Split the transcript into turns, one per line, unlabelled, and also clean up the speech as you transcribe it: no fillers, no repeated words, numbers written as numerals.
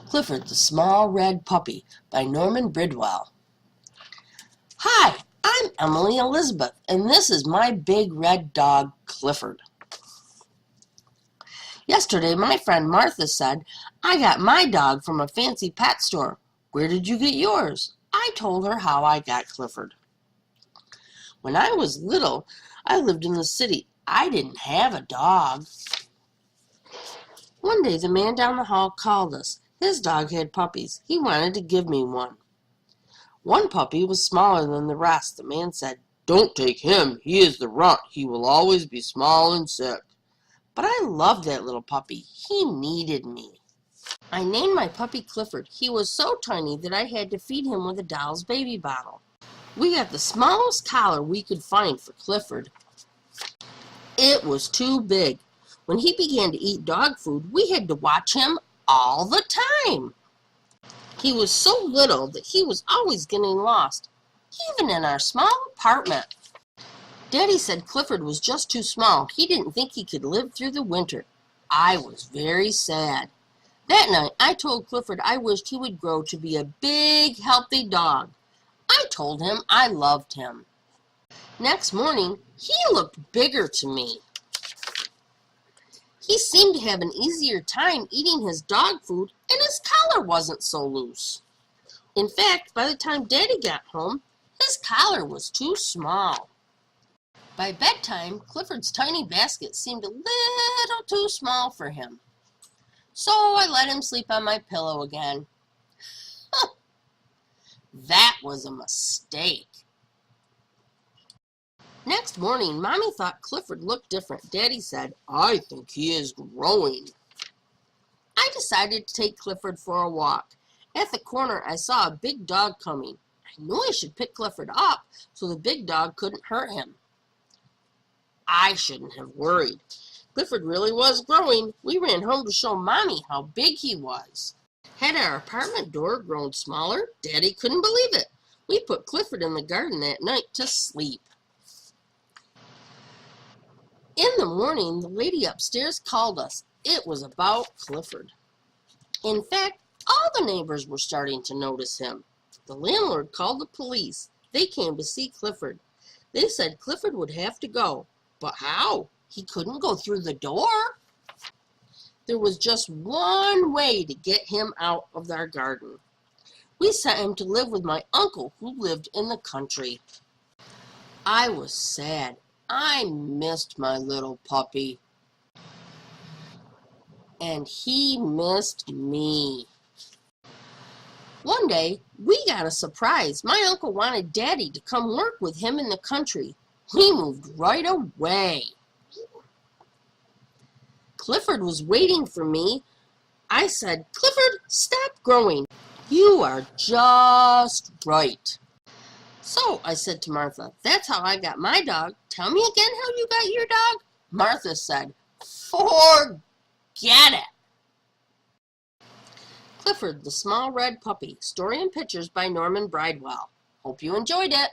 Clifford, the Small Red Puppy by Norman Bridwell. Hi, I'm Emily Elizabeth, and this is my big red dog, Clifford. Yesterday, my friend Martha said, I got my dog from a fancy pet store. Where did you get yours? I told her how I got Clifford. When I was little, I lived in the city. I didn't have a dog. One day, the man down the hall called us. His dog had puppies. He wanted to give me one. One puppy was smaller than the rest. The man said, Don't take him. He is the runt. He will always be small and sick. But I loved that little puppy. He needed me. I named my puppy Clifford. He was so tiny that I had to feed him with a doll's baby bottle. We got the smallest collar we could find for Clifford. It was too big. When he began to eat dog food, we had to watch him all the time. He was so little that he was always getting lost, even in our small apartment. Daddy said Clifford was just too small. He didn't think he could live through the winter. I was very sad. That night, I told Clifford I wished he would grow to be a big, healthy dog. I told him I loved him. Next morning, he looked bigger to me. He seemed to have an easier time eating his dog food, and his collar wasn't so loose. In fact, by the time Daddy got home, his collar was too small. By bedtime, Clifford's tiny basket seemed a little too small for him. So I let him sleep on my pillow again. That was a mistake. Next morning, Mommy thought Clifford looked different. Daddy said, I think he is growing. I decided to take Clifford for a walk. At the corner, I saw a big dog coming. I knew I should pick Clifford up so the big dog couldn't hurt him. I shouldn't have worried. Clifford really was growing. We ran home to show Mommy how big he was. Had our apartment door grown smaller? Daddy couldn't believe it. We put Clifford in the garden that night to sleep. In the morning, the lady upstairs called us. It was about Clifford. In fact, all the neighbors were starting to notice him. The landlord called the police. They came to see Clifford. They said Clifford would have to go. But how? He couldn't go through the door. There was just one way to get him out of our garden. We sent him to live with my uncle who lived in the country. I was sad. I missed my little puppy. And he missed me. One day, we got a surprise. My uncle wanted Daddy to come work with him in the country. He moved right away. Clifford was waiting for me. I said, Clifford, stop growing. You are just right. So, I said to Martha, that's how I got my dog. Tell me again how you got your dog. Martha said, forget it. Clifford, the Small Red Puppy. Story and pictures by Norman Bridwell. Hope you enjoyed it.